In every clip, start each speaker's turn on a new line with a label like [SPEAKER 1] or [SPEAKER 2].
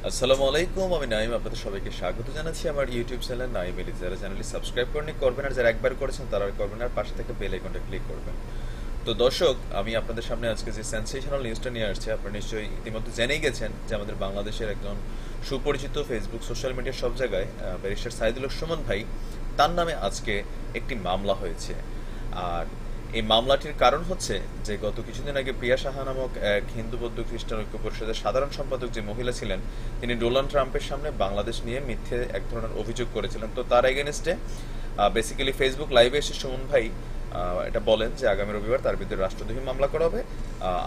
[SPEAKER 1] আসসালামু আলাইকুম, আমি নাইম। আপনাদের সবাইকে স্বাগত জানাচ্ছি আমার ইউটিউব চ্যানেল নাইম এলি। যারা চ্যানেলটি সাবস্ক্রাইব করেনি করবেন, আর যারা একবার করেছেন তারা আর করবেন, আর পাশে থেকে বেল আইকনটা ক্লিক করবেন। তো দর্শক, আমি আপনাদের সামনে আজকে যে সেনসেশনাল নিউজটা নিয়ে আসছি, আপনারা নিশ্চয়ই ইতিমধ্যে জেনেই গেছেন যে আমাদের বাংলাদেশের একজন সুপরিচিত ফেসবুক সোশ্যাল মিডিয়া সব জায়গায় ব্যারিস্টার সাইদুল হক সুমন ভাই, তার নামে আজকে একটি মামলা হয়েছে। আর এই মামলাটির কারণ হচ্ছে যে গত কিছুদিন আগে প্রিয়া সাহা নামক এক হিন্দু বৌদ্ধ খ্রিস্টান ঐক্য পরিষদের সাধারণ সম্পাদক যে মহিলা ছিলেন, তিনি ডোনাল্ড ট্রাম্পের সামনে বাংলাদেশ নিয়ে মিথ্যে এক ধরনের অভিযোগ করেছিলেন। তো তার এগেনস্টে বেসিক্যালি ফেসবুক লাইভে এসে সুমন ভাই এটা বলেন যে আগামী রবিবার তার বিরুদ্ধে রাষ্ট্রদ্রোহী মামলা করা হবে,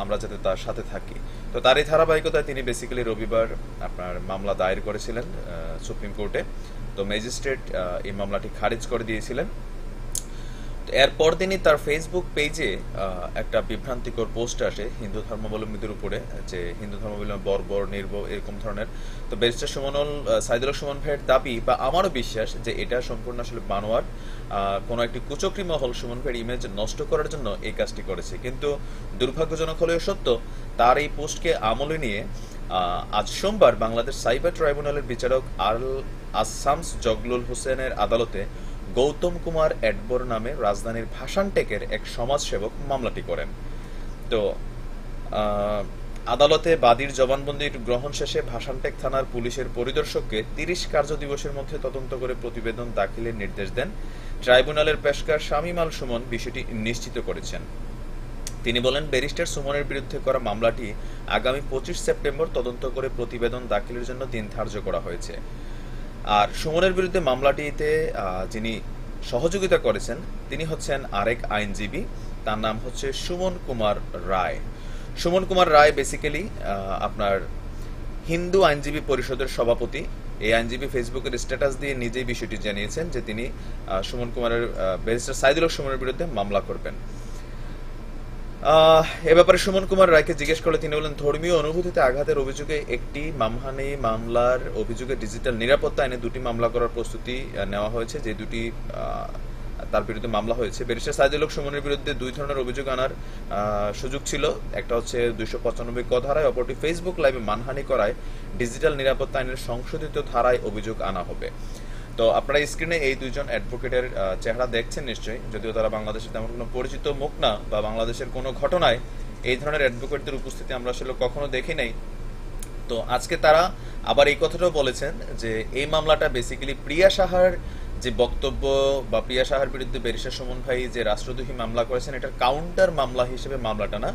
[SPEAKER 1] আমরা যাতে তার সাথে থাকি। তো তার এই ধারাবাহিকতায় তিনি বেসিক্যালি রবিবার আপনার মামলা দায়ের করেছিলেন সুপ্রিম কোর্টে। তো ম্যাজিস্ট্রেট এই মামলাটি খারিজ করে দিয়েছিলেন। এরপর দিনই তার ফেসবুক পেজে একটা বিভ্রান্তিকর পোস্ট আসে হিন্দু ধর্মাবলম্বীদের উপরে, যে হিন্দু ধর্মাবলম্বী বর্বর নির্ভর এরকম ধরনের। তো ব্যারিস্টার সাইদুল হক সুমন ভাইয়ের দাবি বা আমারও বিশ্বাস যে এটা সম্পূর্ণ আসলে বানোয়াট, কোনো একটি কুচক্রী মহল সুমন ভাইয়ের ইমেজ নষ্ট করার জন্য এই কাজটি করেছে। কিন্তু দুর্ভাগ্যজনক হলেও সত্য, তার এই পোস্টকে আমলে নিয়ে আজ সোমবার বাংলাদেশ সাইবার ট্রাইব্যুনালের বিচারক আসামস জগলুল হোসেনের আদালতে গৌতম কুমার এডবর নামে রাজধানীর ভাসানটেকের এক সমাজসেবক মামলাটি করেন। তো আদালতে বাদীর জবানবন্দি গ্রহণ শেষে ভাসানটেক থানার পুলিশের পরিদর্শককে ৩০ কার্য দিবসের মধ্যে তদন্ত করে প্রতিবেদন দাখিলের নির্দেশ দেন। ট্রাইব্যুনালের পেশকার শামীম আল সুমন বিষয়টি নিশ্চিত করেছেন। তিনি বলেন, ব্যারিস্টার সুমনের বিরুদ্ধে করা মামলাটি আগামী ২৫ সেপ্টেম্বর তদন্ত করে প্রতিবেদন দাখিলের জন্য দিন ধার্য করা হয়েছে। আর সুমনের বিরুদ্ধে মামলাটিতে যিনি সহযোগিতা করেছেন তিনি হচ্ছেন আরেক আইনজীবী, তার নাম হচ্ছে সুমন কুমার রায়। সুমন কুমার রায় বেসিক্যালি আপনার হিন্দু আইনজীবী পরিষদের সভাপতি। এই আইনজীবী ফেসবুকের স্ট্যাটাস দিয়ে নিজেই বিষয়টি জানিয়েছেন যে তিনি ব্যারিস্টার সাইদুল হক সুমনের বিরুদ্ধে মামলা করবেন। এ ব্যাপারে সুমন কুমার রায়কে জিজ্ঞেস করলে তিনি বলেন, ধর্মীয় অনুভূতিতে আঘাতের অভিযোগে একটি মানহানি মামলার অভিযোগে ডিজিটাল নিরাপত্তা আইনে দুটি মামলা করার প্রস্তুতি নেওয়া হয়েছে। যে দুটি তার বিরুদ্ধে মামলা হয়েছে, ব্যারিস্টার সাইদুল হক সুমনের বিরুদ্ধে দুই ধরনের অভিযোগ আনার সুযোগ ছিল। একটা হচ্ছে ২৯৫ ক ধারায়, অপরটি ফেসবুক লাইভে মানহানি করায় ডিজিটাল নিরাপত্তা আইনের সংশোধিত ধারায় অভিযোগ আনা হবে। তো আপনারা স্ক্রিনে এই দুইজন অ্যাডভোকেটের চেহারা দেখছেন নিশ্চয়ই, যদিও তারা বাংলাদেশের তেমন কোনো পরিচিত মুখ না, বা বাংলাদেশের কোনো ঘটনায় এই ধরনের অ্যাডভোকেটদের উপস্থিতি আমরা আসলে কখনো দেখি নাই। তো আজকে তারা আবার এই কথাটাও বলেছেন যে এই মামলাটা বেসিক্যালি প্রিয়া সাহার যে বক্তব্য বা প্রিয়া সাহার বিরুদ্ধে ব্যারিস্টার সুমন ভাই যে রাষ্ট্রদ্রোহী মামলা করেছেন, এটার কাউন্টার মামলা হিসেবে মামলাটা না,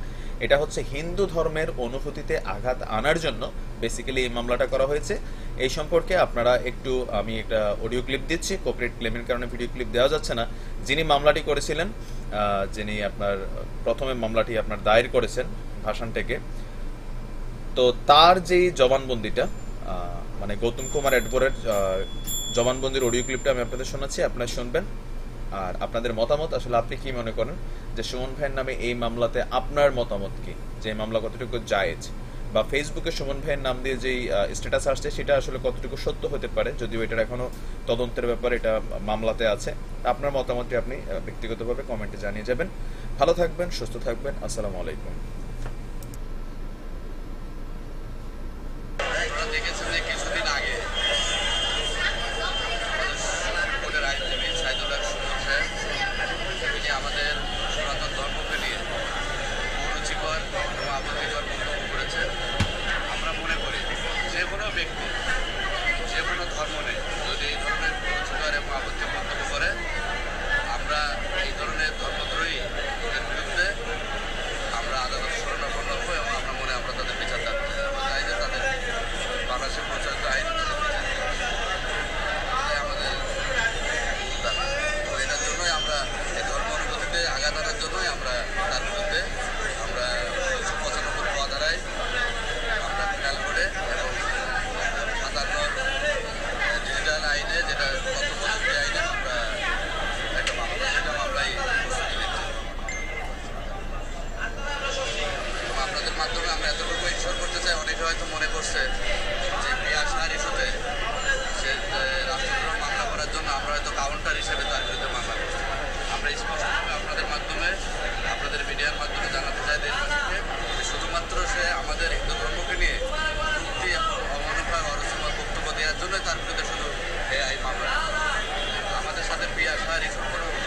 [SPEAKER 1] এটা হচ্ছে হিন্দু ধর্মের অনুভূতিতে আঘাত আনার জন্য বেসিক্যালি এই মামলাটা করা হয়েছে। এই সম্পর্কে আপনারা একটু, আমি একটা অডিও ক্লিপ দিচ্ছি, কপিরাইট ক্লেমের কারণে ভিডিও ক্লিপ দেওয়া যাচ্ছে না। যিনি মামলাটি করেছিলেন, যিনি আপনার প্রথমে মামলাটি আপনার দায়ের করেছেন ভাসান থেকে, তো তার যেই জবানবন্দিটা মানে গৌতম কুমার এডবরের জবানবন্দির অডিও ক্লিপটা আমি আপনাদের শোনাচ্ছি, আপনারা শুনবেন। আর আপনাদের মতামত, আসলে আপনি কি মনে করেন যে সুমন ভাইয়ের নামে এই মামলাতে আপনার মতামত কি, যে মামলা কতটুকু জায়েজ, বা ফেসবুকে সুমন ভাইয়ের নাম দিয়ে যেই স্ট্যাটাস আসছে সেটা আসলে কতটুকু সত্য হতে পারে, যদিও এটার এখনো তদন্তের ব্যাপার, এটা মামলাতে আছে। আপনার মতামতটি আপনি ব্যক্তিগতভাবে কমেন্টে জানিয়ে যাবেন। ভালো থাকবেন, সুস্থ থাকবেন। আসসালামু আলাইকুম।
[SPEAKER 2] দেখেছেন যে কিছুদিন আগে কোর্টের আইনজীবী সাইদুল হক সুমন সাহেব, তিনি আমাদের সনাতন ধর্মকে নিয়ে কুরুচিকর এবং আপত্তিকর মন্তব্য করেছেন। আমরা মনে করি যে কোনো ব্যক্তি, যে কোনো ধর্ম নেই, যদি এই ধরনের কুরুচিকর এবং আপত্তিকর মন্তব্য করে, আমরা এই ধরনের ধর্মদ্রোহী বিরুদ্ধে আমরা আদালত শরণাপন্ন হবো এবং আমরা মনে আমরা তাদের বিচার দাবি চাই যে তাদের বাংলাদেশের প্রচলিত আইন আমাদের দাবি। তো এটার জন্যই আমরা এই ধর্ম অনুভূতিতে আঘাত আনার জন্যই আমরা তার বিরুদ্ধে আমরা ২৯৫ ক ধারায় আমরা ফিনাল করে এবং ৫৭ ডিজিটাল আইনে, যেটা তথ্য প্রযুক্তি আইনে আমরা একটা মামলা, সেটা মামলায় প্রস্তুতি নিচ্ছি। আপনাদের মাধ্যমে আমরা এতটুকু ইনশোর করতে চাই, অনেকে হয়তো মনে করছে যে প্রিয়া সাহার ইস্যুতে সে রাষ্ট্রদ্রোহ মামলা করার জন্য আমরা হয়তো কাউন্টার হিসেবে তার বিরুদ্ধে মামলা করছি। আমরা স্পষ্টভাবে আপনাদের মাধ্যমে, আপনাদের মিডিয়ার মাধ্যমে জানাতে চাই দেশবাসীকে, শুধুমাত্র সে আমাদের হিন্দু ধর্মকে নিয়ে যুক্তি অবনফা আসা রেকর্ড করা